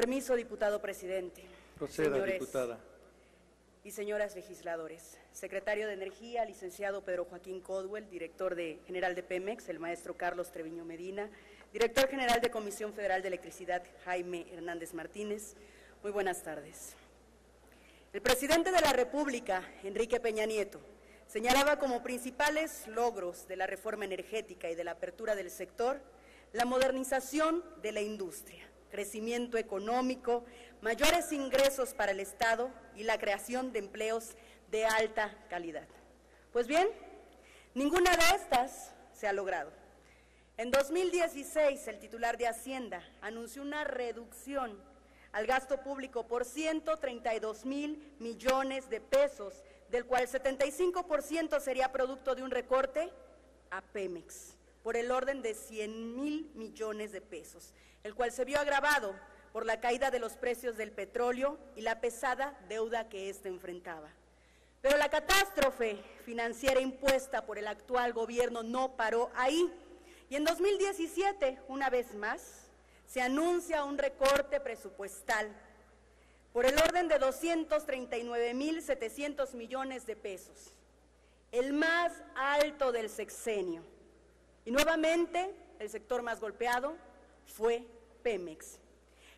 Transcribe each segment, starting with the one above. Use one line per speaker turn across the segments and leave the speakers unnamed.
permiso, diputado presidente.
Proceda,
señores
diputada.
Y señoras legisladores, secretario de Energía, licenciado Pedro Joaquín Caldwell, director general de Pemex, el maestro Carlos Treviño Medina, director general de Comisión Federal de Electricidad, Jaime Hernández Martínez, muy buenas tardes. El presidente de la República, Enrique Peña Nieto, señalaba como principales logros de la reforma energética y de la apertura del sector la modernización de la industria, crecimiento económico, mayores ingresos para el Estado y la creación de empleos de alta calidad. Pues bien, ninguna de estas se ha logrado. En 2016, el titular de Hacienda anunció una reducción al gasto público por 132,000 millones de pesos, del cual 75% sería producto de un recorte a Pemex, por el orden de 100,000 millones de pesos, el cual se vio agravado por la caída de los precios del petróleo y la pesada deuda que éste enfrentaba. Pero la catástrofe financiera impuesta por el actual gobierno no paró ahí, y en 2017, una vez más, se anuncia un recorte presupuestal por el orden de 239,700 millones de pesos, el más alto del sexenio. Y nuevamente, el sector más golpeado fue Pemex.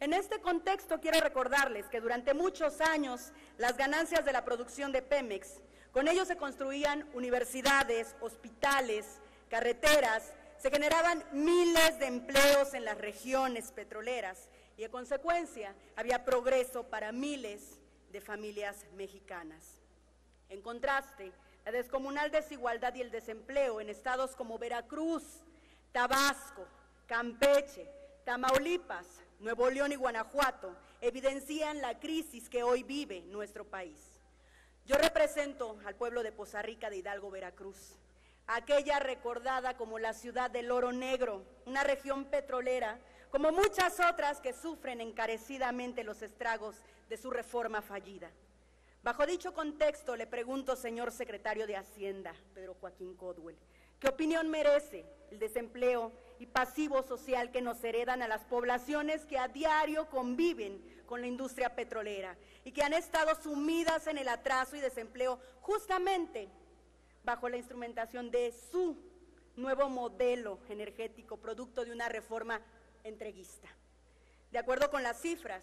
En este contexto quiero recordarles que durante muchos años las ganancias de la producción de Pemex, con ello se construían universidades, hospitales, carreteras, se generaban miles de empleos en las regiones petroleras y en consecuencia había progreso para miles de familias mexicanas. En contraste, la descomunal desigualdad y el desempleo en estados como Veracruz, Tabasco, Campeche, Tamaulipas, Nuevo León y Guanajuato evidencian la crisis que hoy vive nuestro país. Yo represento al pueblo de Poza Rica de Hidalgo, Veracruz, aquella recordada como la ciudad del oro negro, una región petrolera, como muchas otras que sufren encarecidamente los estragos de su reforma fallida. Bajo dicho contexto, le pregunto, señor secretario de Hacienda, Pedro Joaquín Caldwell, ¿qué opinión merece el desempleo y pasivo social que nos heredan a las poblaciones que a diario conviven con la industria petrolera y que han estado sumidas en el atraso y desempleo justamente bajo la instrumentación de su nuevo modelo energético, producto de una reforma entreguista? De acuerdo con las cifras,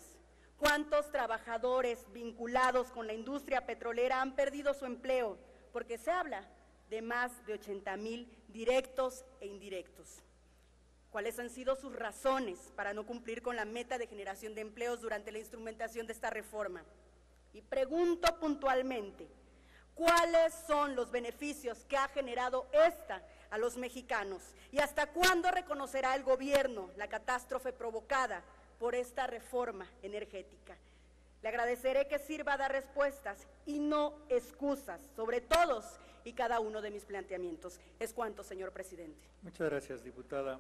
¿cuántos trabajadores vinculados con la industria petrolera han perdido su empleo? Porque se habla de más de 80,000 directos e indirectos. ¿Cuáles han sido sus razones para no cumplir con la meta de generación de empleos durante la instrumentación de esta reforma? Y pregunto puntualmente, ¿cuáles son los beneficios que ha generado esta a los mexicanos? ¿Y hasta cuándo reconocerá el gobierno la catástrofe provocada por esta reforma energética? Le agradeceré que sirva a dar respuestas y no excusas sobre todos y cada uno de mis planteamientos. Es cuanto, señor presidente.
Muchas gracias, diputada.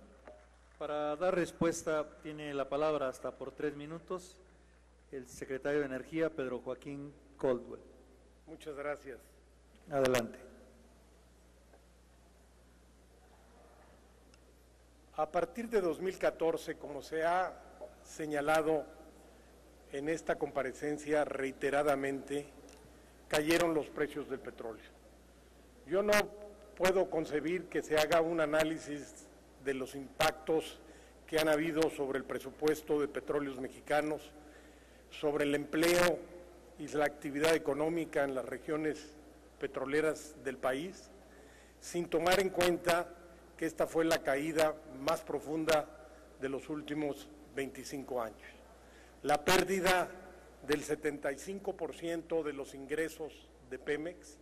Para dar respuesta tiene la palabra hasta por 3 minutos el secretario de Energía, Pedro Joaquín Caldwell.
Muchas gracias.
Adelante.
A partir de 2014, como se ha señalado en esta comparecencia reiteradamente, cayeron los precios del petróleo. Yo no puedo concebir que se haga un análisis de los impactos que han habido sobre el presupuesto de Petróleos Mexicanos, sobre el empleo y la actividad económica en las regiones petroleras del país, sin tomar en cuenta que esta fue la caída más profunda de los últimos 25 años. La pérdida del 75% de los ingresos de Pemex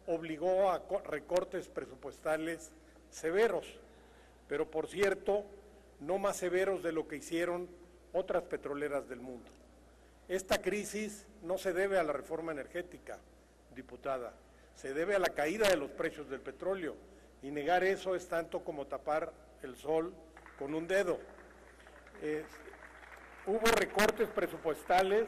obligó a recortes presupuestales severos, pero por cierto, no más severos de lo que hicieron otras petroleras del mundo. Esta crisis no se debe a la reforma energética, diputada, se debe a la caída de los precios del petróleo, y negar eso es tanto como tapar el sol con un dedo. Hubo recortes presupuestales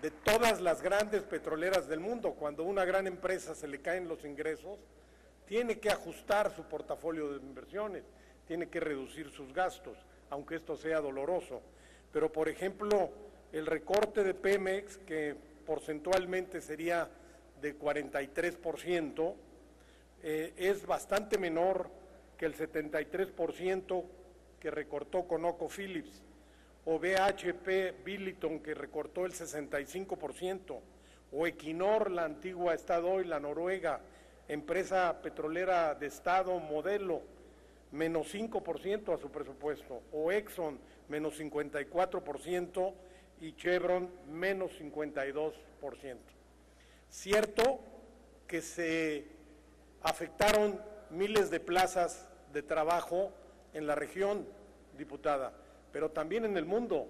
de todas las grandes petroleras del mundo. Cuando a una gran empresa se le caen los ingresos, tiene que ajustar su portafolio de inversiones, tiene que reducir sus gastos. aunque esto sea doloroso. Pero, por ejemplo, el recorte de Pemex, que porcentualmente sería de 43%, es bastante menor que el 73% que recortó ConocoPhillips, o BHP Billiton, que recortó el 65%, o Equinor, la antigua Statoil, la Noruega, empresa petrolera de Estado modelo, menos 5% a su presupuesto, o Exxon, menos 54%, y Chevron, menos 52%. Cierto que se afectaron miles de plazas de trabajo en la región, diputada, pero también en el mundo.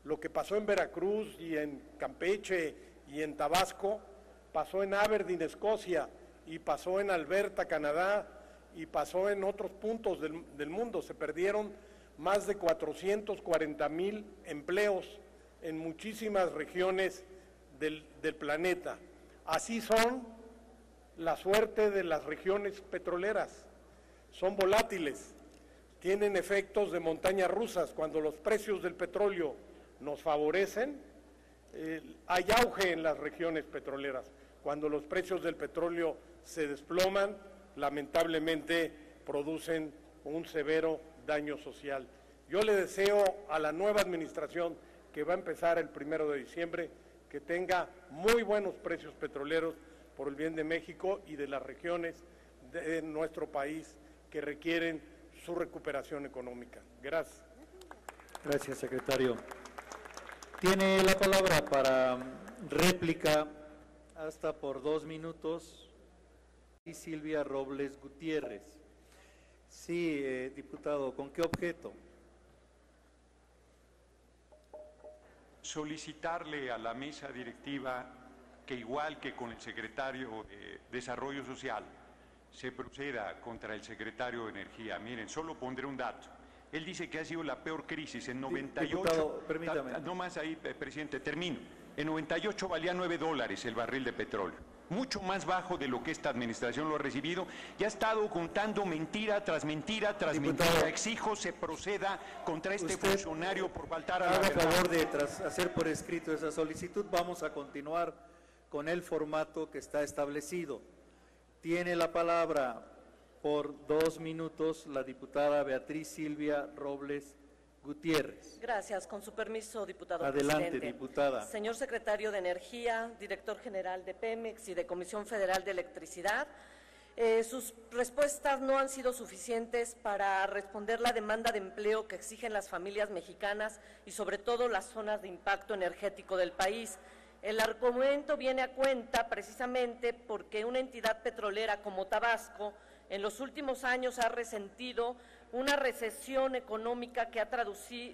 Lo que pasó en Veracruz y en Campeche y en Tabasco, pasó en Aberdeen, Escocia, y pasó en Alberta, Canadá, y pasó en otros puntos del mundo. Se perdieron más de 440,000 empleos en muchísimas regiones del planeta. Así son la suerte de las regiones petroleras. Son volátiles, tienen efectos de montañas rusas. Cuando los precios del petróleo nos favorecen, hay auge en las regiones petroleras. Cuando los precios del petróleo se desploman, lamentablemente producen un severo daño social. Yo le deseo a la nueva administración, que va a empezar el 1 de diciembre, que tenga muy buenos precios petroleros por el bien de México y de las regiones de nuestro país que requieren su recuperación económica. Gracias.
Gracias, secretario. Tiene la palabra para réplica hasta por 2 minutos y Silvia Robles Gutiérrez. Sí, diputado, ¿con qué objeto?
Solicitarle a la mesa directiva que, igual que con el secretario de Desarrollo Social, se proceda contra el secretario de Energía. Miren, solo pondré un dato. Él dice que ha sido la peor crisis en 98.
Diputado, permítame.
No más ahí, presidente, termino. En 98 valía $9 el barril de petróleo, mucho más bajo de lo que esta administración lo ha recibido, y ha estado contando mentira tras mentira tras
Diputado,
mentira. Exijo se proceda contra este funcionario por faltar a la
haga
verdad.
favor de, tras hacer por escrito esa solicitud, vamos a continuar con el formato que está establecido. Tiene la palabra por 2 minutos la diputada Beatriz Silvia Robles Gutiérrez.
Gracias. Con su permiso, diputado
Adelante,
presidente.
diputada.
Señor secretario de Energía, director general de Pemex y de Comisión Federal de Electricidad, sus respuestas no han sido suficientes para responder la demanda de empleo que exigen las familias mexicanas y sobre todo las zonas de impacto energético del país. El argumento viene a cuenta precisamente porque una entidad petrolera como Tabasco en los últimos años ha resentido una recesión económica que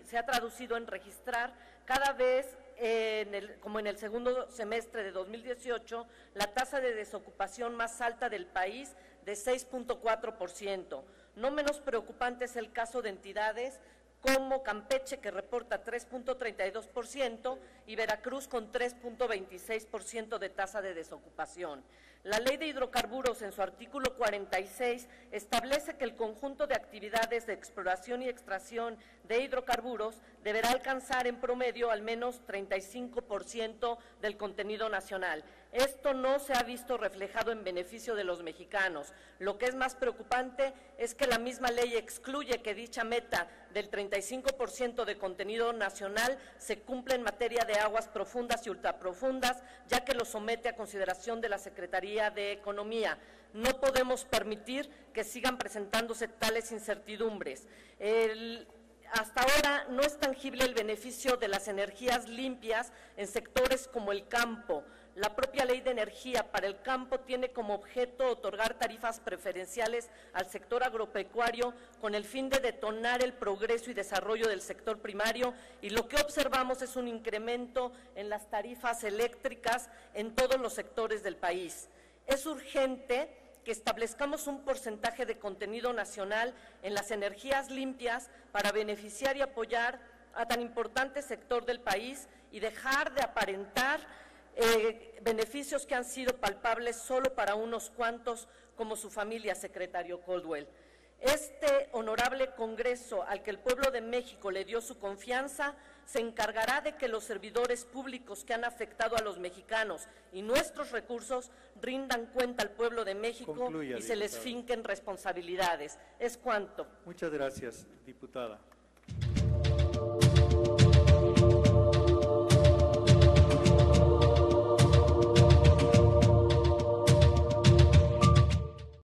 se ha traducido en registrar cada vez, como en el segundo semestre de 2018, la tasa de desocupación más alta del país, de 6.4%. No menos preocupante es el caso de entidades como Campeche, que reporta 3.32%, y Veracruz con 3.26% de tasa de desocupación. La Ley de Hidrocarburos, en su artículo 46, establece que el conjunto de actividades de exploración y extracción de hidrocarburos deberá alcanzar en promedio al menos 35% del contenido nacional. Esto no se ha visto reflejado en beneficio de los mexicanos. Lo que es más preocupante es que la misma ley excluye que dicha meta del 35% de contenido nacional se cumpla en materia de aguas profundas y ultraprofundas, ya que lo somete a consideración de la Secretaría de Economía. No podemos permitir que sigan presentándose tales incertidumbres. Hasta ahora no es tangible el beneficio de las energías limpias en sectores como el campo. La propia Ley de Energía para el campo tiene como objeto otorgar tarifas preferenciales al sector agropecuario con el fin de detonar el progreso y desarrollo del sector primario, y lo que observamos es un incremento en las tarifas eléctricas en todos los sectores del país. Es urgente que establezcamos un porcentaje de contenido nacional en las energías limpias para beneficiar y apoyar a tan importante sector del país y dejar de aparentar beneficios que han sido palpables solo para unos cuantos, como su familia, secretario Caldwell. Este honorable Congreso, al que el pueblo de México le dio su confianza, se encargará de que los servidores públicos que han afectado a los mexicanos y nuestros recursos rindan cuenta al pueblo de México.
Concluya,
y se les
diputada.
finquen responsabilidades. Es cuanto.
Muchas gracias, diputada.